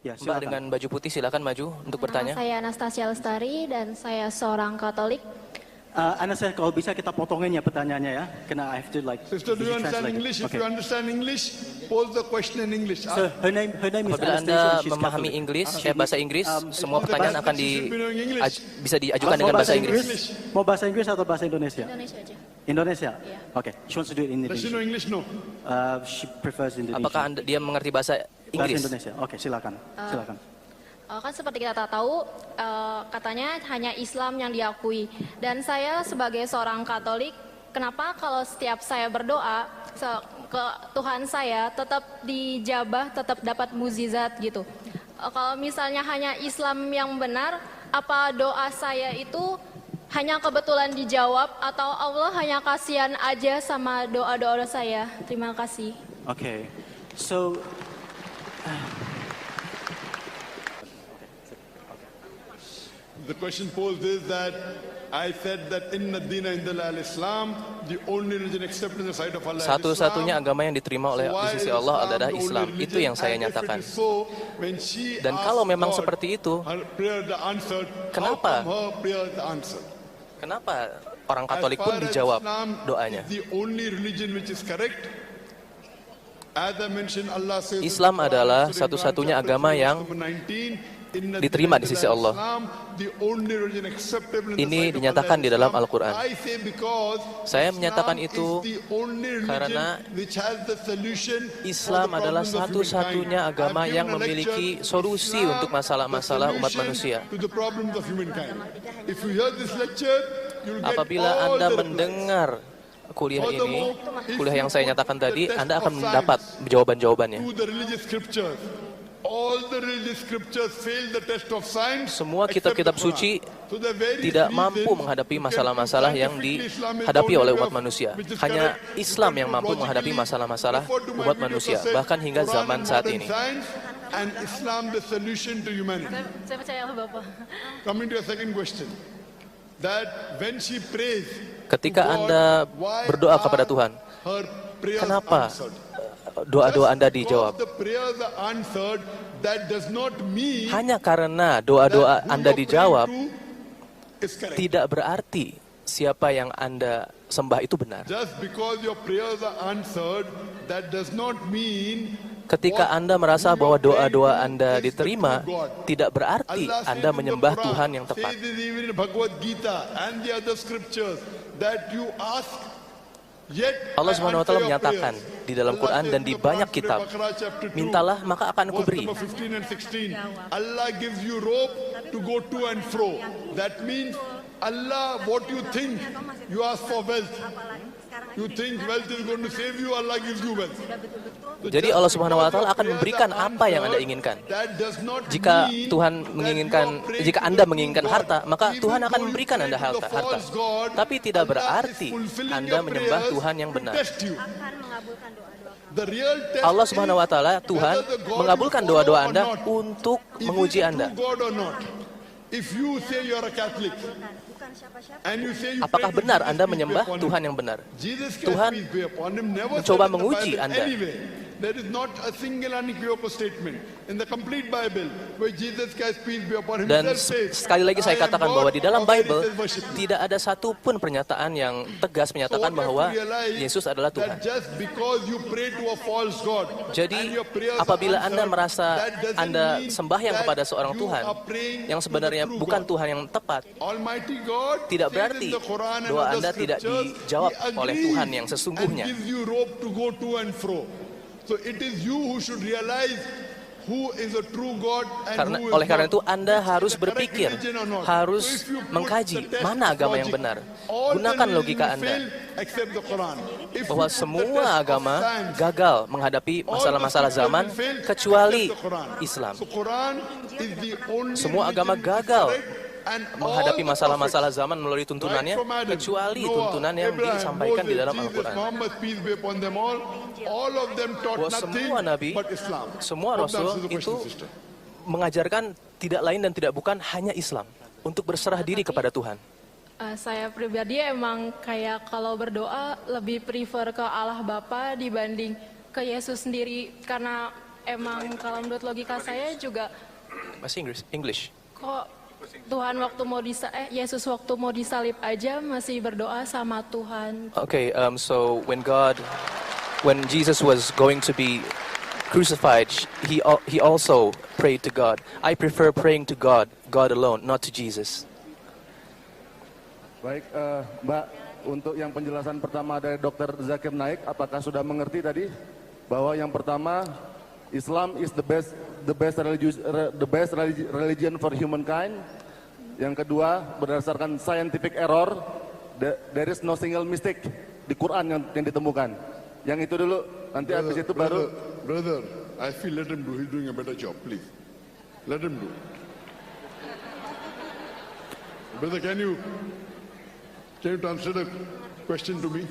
Ya, Mbak silakan. dengan baju putih silakan maju untuk bertanya. Saya Anastasia Lestari dan saya seorang Katolik. Anastasia, kalau bisa kita potongin ya pertanyaannya ya, karena I have to like. Sister, do you understand translate it. English? If Okay. you understand English, pose the question in English. So her name is Apabila Anastasia. Anda She's memahami Catholic. Inggris, bahasa Inggris, semua pertanyaan akan bisa diajukan Mau dengan bahasa Inggris. Mau bahasa Inggris atau bahasa Indonesia? Indonesia aja. Indonesia. Iya. Okay. She wants to do it in Does she know Indonesia. English? No. She prefers Indonesia. Apakah dia mengerti bahasa Bahasa Inggris? Indonesia. Oke, silakan. Silakan. Kan seperti kita tahu, katanya hanya Islam yang diakui. Dan saya sebagai seorang Katolik, kenapa kalau setiap saya berdoa ke Tuhan saya tetap dijabah, tetap dapat mukjizat gitu. Kalau misalnya hanya Islam yang benar, apa doa saya itu hanya kebetulan dijawab atau Allah hanya kasihan aja sama doa-doa saya? Terima kasih. Okay. So The question posed is that I said that inna dina indal al-Islam, the only religion accepted in the sight of Allah is Satu-satunya Islam. agama yang diterima oleh di sisi Allah adalah Islam. Itu yang saya nyatakan. Dan kalau memang seperti itu, kenapa? Kenapa orang Katolik pun dijawab doanya? Islam adalah satu-satunya agama yang diterima di sisi Allah. Ini dinyatakan di dalam Al-Quran. Saya menyatakan itu karena Islam adalah satu-satunya agama yang memiliki solusi untuk masalah-masalah umat manusia. Apabila Anda mendengar kuliah ini, kuliah yang saya nyatakan tadi, Anda akan mendapat jawaban-jawabannya. Semua kitab-kitab suci tidak mampu menghadapi masalah-masalah yang dihadapi oleh umat manusia. Hanya Islam yang mampu menghadapi masalah-masalah umat manusia, bahkan hingga zaman saat ini. Saya percaya Bapak. Coming to a second question, that when she prays, Ketika Anda berdoa kepada Tuhan, kenapa doa-doa Anda dijawab? Hanya karena doa-doa Anda dijawab, tidak berarti siapa yang Anda sembah itu benar. Ketika Anda merasa bahwa doa-doa Anda diterima, tidak berarti Anda menyembah Tuhan yang tepat. Allah Subhanahu wa taala menyatakan di dalam Quran dan di banyak kitab, mintalah maka akan aku beri. Allah gives you rope to go to and fro. That means Allah, what you think, you ask for wealth. You think wealth is going to save you, Allah gives you wealth. Jadi Allah Subhanahu wa taala akan memberikan apa yang Anda inginkan. Jika jika Anda menginginkan harta, maka Tuhan akan memberikan Anda harta. Tapi tidak berarti Anda menyembah Tuhan yang benar. Allah Subhanahu wa taala, Tuhan, mengabulkan doa-doa Anda untuk menguji Anda. Apakah benar Anda menyembah Tuhan yang benar? Tuhan mencoba menguji Anda. There is not a single unequivocal statement in the complete Bible where Jesus Christ, peace be upon him, Dan says, sekali lagi saya "I am katakan God, bahwa di dalam all Bible that is worship me." tidak ada satupun pernyataan yang tegas menyatakan bahwa Yesus adalah Tuhan. That just because you pray to a false God, Jadi and your prayers are apabila Anda answered, merasa that doesn't Anda mean sembahyang that kepada seorang you Tuhan are praying yang to the sebenarnya true bukan God. Tuhan yang tepat, Almighty God tidak says berarti in the Quran and doa other Anda tidak scriptures, dijawab He oleh agrees Tuhan yang sesungguhnya. and gives you rope to go to and fro. So it is you who should realize who is a true God and who is Oleh karena not. itu Anda harus The correct berpikir, religion or not. harus So if you put mengkaji the test mana of agama yang logic, benar. all the Gunakan religions logika will Anda fail except the Quran. If bahwa you put the semua test of agama science, gagal menghadapi all the masalah-masalah scriptures zaman will fail kecuali except the Quran. Islam. So Quran is the only Semua agama religion which is gagal correct, and menghadapi all the masalah-masalah prophets, zaman melalui tuntunannya right from Adam, kecuali Noah, tuntunan yang Abraham, disampaikan di Moses, dalam Jesus, Al-Quran. Muhammad, peace be upon them all of them taught Bahwa nothing semua nabi, but Islam. semua Hope that rasul answers the question, itu sister. mengajarkan tidak lain dan tidak bukan hanya Islam untuk berserah diri kepada Tuhan. Saya pribadi emang kayak kalau berdoa lebih prefer ke Allah Bapa dibanding ke Yesus sendiri, karena emang kalau menurut logika saya juga Masih English. kok Tuhan waktu mau Yesus waktu mau disalib aja masih berdoa sama Tuhan. Okay, so when Jesus was going to be crucified, he also prayed to God. I prefer praying to God alone, not to Jesus. Baik, Mbak, untuk yang penjelasan pertama dari Dr. Zakir Naik, apakah sudah mengerti tadi bahwa yang pertama Islam is the best religion for humankind. Yang kedua, berdasarkan scientific error, there is no single mistake di Quran yang ditemukan. Yang itu dulu, nanti habis itu baru. Brother, I feel let him do. He's doing a better job, please. Let him do. Brother, can you translate the question to me?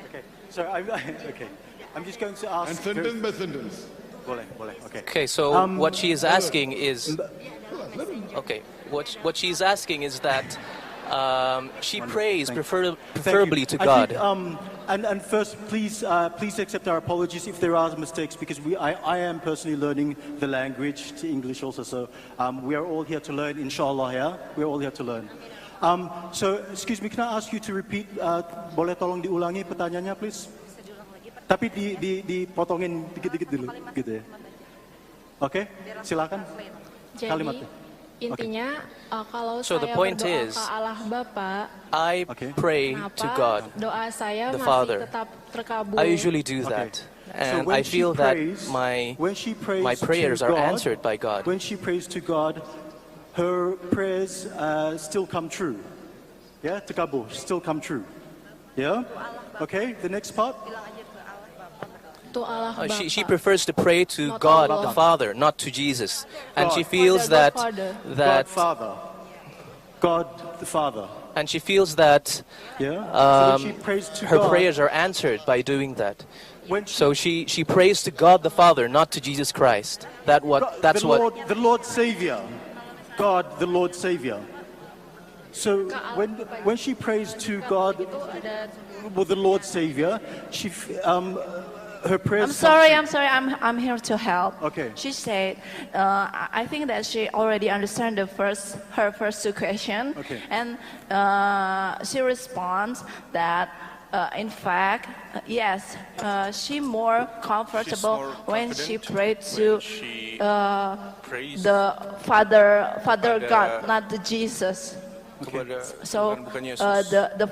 Okay. So I'm just going to ask. And sentence by sentence. Boleh. Okay. Okay, so what she is asking is, what she is asking is that she prays preferably to God. And first, please accept our apologies if there are mistakes, because I am personally learning the language, to English also. So we are all here to learn, inshallah. Yeah, we are all here to learn. So excuse me, can I ask you to repeat? Boleh tolong diulangi pertanyaannya, please? Tapi dipotongin dikit-dikit dulu, gitu ya. Oke, silakan. Jadi Kalimatnya. intinya kalau So the saya point berdoa is, ke Allah Bapa, I pray kenapa to God. doa saya the masih Father. tetap terkabul? I usually do that. And I feel that my prayers are answered by God. When she prays to God, her prayers still come true. Yeah, terkabul, still come true. Yeah? Okay, the next part. To Allah Bapa. She prefers to pray to Not God Allah. the Father, not to Jesus. And she God. feels God that Father. God the Father. and she feels that Yeah. So when she prays to her God, prayers are answered by doing that. when So she prays to God the Father, not to Jesus Christ. That's the Lord Savior, God the Lord Savior. So when she prays to God, Itu ada with the Lord Savior, her prayers. I'm sorry. I'm here to help. Okay. She said, I think that she already understand her first two question, Okay. and she responds that. In fact, yes, she more comfortable when she prayed to the Father God, not the Jesus. So the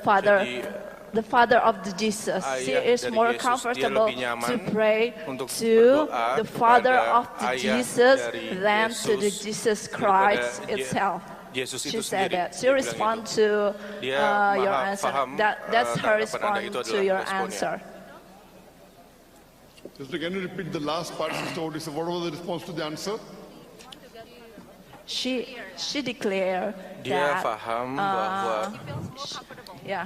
Father of the Jesus. She is more comfortable to pray to the Father of the Jesus than to the Jesus Christ itself. She said that. She responded to your answer. That's her response to your answer. Sister, can you repeat the last part, Sister Odessa? What was the response to the answer? She declared Dia that paham bahwa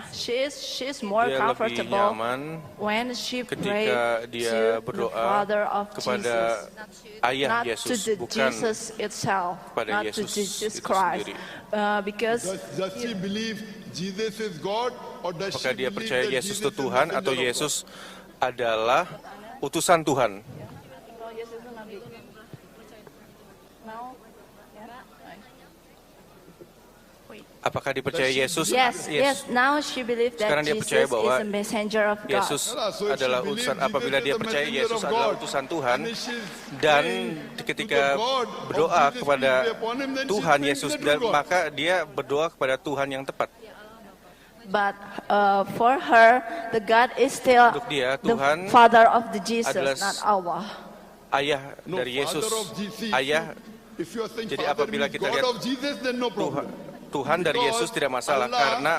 she is more dia lebih comfortable nyaman when she prayed ketika dia to the berdoa Father of kepada Jesus, ayah not to Yesus, the bukan Jesus itself, kepada not to Yesus Jesus itu Christ, sendiri. because Does she believe Jesus is God, or does Apakah she dia believe percaya that Yesus Jesus itu is Tuhan messenger atau of God? Yesus adalah utusan Tuhan? Apakah dipercaya Yesus? Yes. Now she believes that Sekarang dia Jesus percaya is bahwa a messenger of God. Yesus So if she adalah believes utusan. Jesus Apabila is dia the percaya messenger Yesus of adalah God, utusan Tuhan, and she's dan praying ketika to the God of berdoa Jesus kepada be upon him, then she's Tuhan praying to Yesus, the dan true God. maka dia berdoa kepada Tuhan yang tepat. But for her, the God is still Untuk dia, the Tuhan Father of the Jesus, adalah not Allah. Ayah No, dari Yesus, Father of Jesus. ayah If you are saying Jadi Father apabila means kita God lihat of Jesus, then no problem. Tuhan dari Yesus tidak masalah, Allah- karena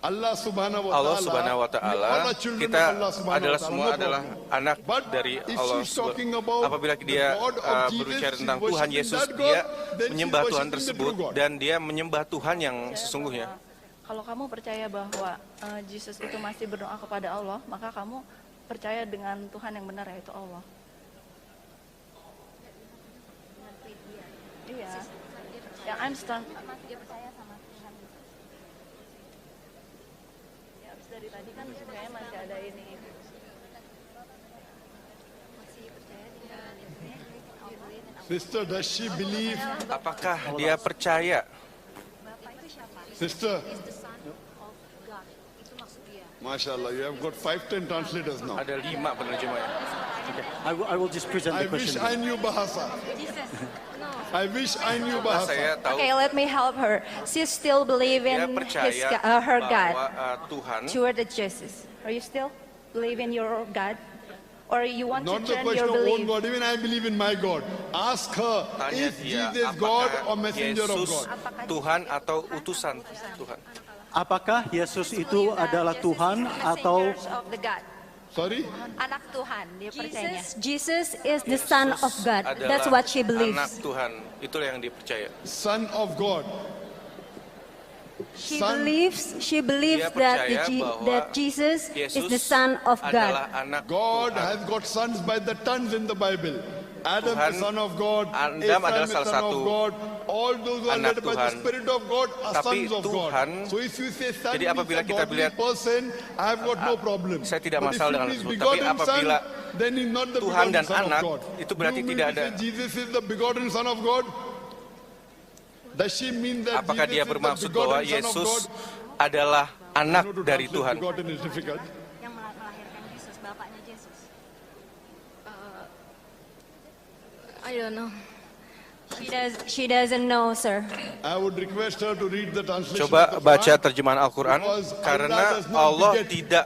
Allah subhanahu Allah wa Subhanahu wa ta'ala, we Taala, all are children kita of Allah subhanahu adalah wa ta'ala, semua no adalah problem. anak But dari if Allah. she's talking about Apabila the dia God of Jesus, berbicara she's tentang Tuhan worshiping Yesus, that God, dia then she's menyembah Tuhan worshiping the tersebut true God. dan dia menyembah Tuhan yang sesungguhnya. Kalau kamu percaya bahwa Jesus itu masih berdoa kepada Allah, maka kamu percaya dengan Tuhan yang benar, yaitu Allah. Iya. Yang understand. Ya, habis dari tadi kan kayaknya masih ada ini. masih percaya dengan Sister, does she believe? Apakah dia percaya? Sister. MashaAllah, you have got 5-10 translators now. Ada 5 penerjemahnya. I will just present the I wish question. I knew Bahasa. I wish I knew Bahasa. Saya tahu Okay, let me help her. She still believe dia in percaya her God, bahwa Tuhan, toward the Jesus. Are you still believe in your God? Or you want Not to the turn question your of own belief? God, even I believe in my God. Ask her, tanya is dia Jesus God or apakah messenger of Yesus God? Tuhan atau utusan Tuhan. Apakah Yesus itu adalah Tuhan atau Messengers of the God. Sorry? Anak Tuhan, dia percaya. Jesus is the Son of God. Adalah That's what she believes. Anak Tuhan, itulah yang dipercaya. Son of God. She Son- believes Dia that, percaya bahwa that Jesus is Yesus the Son of adalah God. anak God Tuhan. has got sons by the tons in the Bible. Adam Tuhan, is son of God, Adam Abraham adalah is salah son of satu God, all those who are anak led by the Tuhan. Spirit of God are Tapi sons of Tuhan, God. So if you say son jadi means apabila a kita godly lihat- person, I have got no problem. Saya tidak But masalah if dengan it is tersebut. Tapi begotten apabila son, then he's not the Tuhan begotten dan son anak, of God. itu berarti Do you tidak mean to ada. say Jesus is the begotten son of God? Does she mean that Apakah dia Jesus is bermaksud the bahwa begotten son of Yesus God? adalah I anak know to dari translate Tuhan? Begotten is difficult. Yang melahirkan Yesus, bapaknya Yesus. I don't know. She doesn't know, sir. I would request her to read the translation Coba of the baca Quran. terjemahan Al-Quran, Because karena Allah does not Allah beget. tidak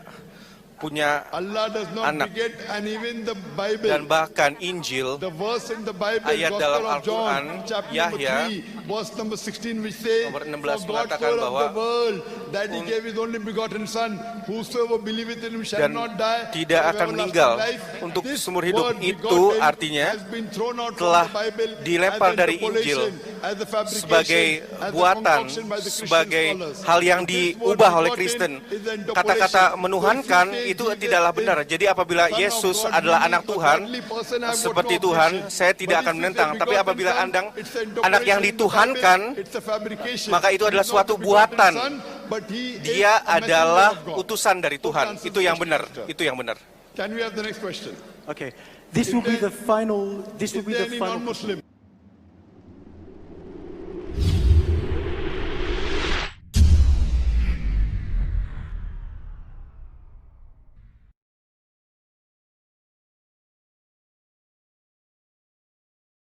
punya, Allah does not anak. beget, and even the Bible, dan bahkan Injil, the verse in the Bible, ayat Gospel dalam of John, Al-Quran, chapter Yahya, number 3, verse number 16, which says, nomor 16 For God mengatakan so loved bahwa the world that He gave His only begotten Son, whosoever believeth in Him shall dan not die, tidak but have akan everlasting meninggal life. untuk This seumur hidup. word Itu begotten artinya has been thrown out from telah the Bible dilempar as dari interpolation, Injil as a fabrication, sebagai as a buatan, concoction by the Christian sebagai scholars. hal yang This word diubah oleh begotten Kristen. is the interpolation. Kata-kata So menuhankan if you say itu Jesus tidaklah is benar. Jadi apabila Son of Yesus God, adalah meaning anak a Tuhan, godly person, I have got seperti no Tuhan, objection. saya tidak But akan if you menentang. say Tapi begotten apabila son, andang it's an anak yang interpolation in the dituhankan, Bible, it's a fabrication. maka itu adalah He's not suatu the begotten buatan. son, but he is Dia a messenger adalah of God. utusan dari Tuhan. Hope that Itu yang answers benar. the question. Itu yang benar. Can we have the next question? okay? This will be the final. This will Is be there the any final. non-Muslim?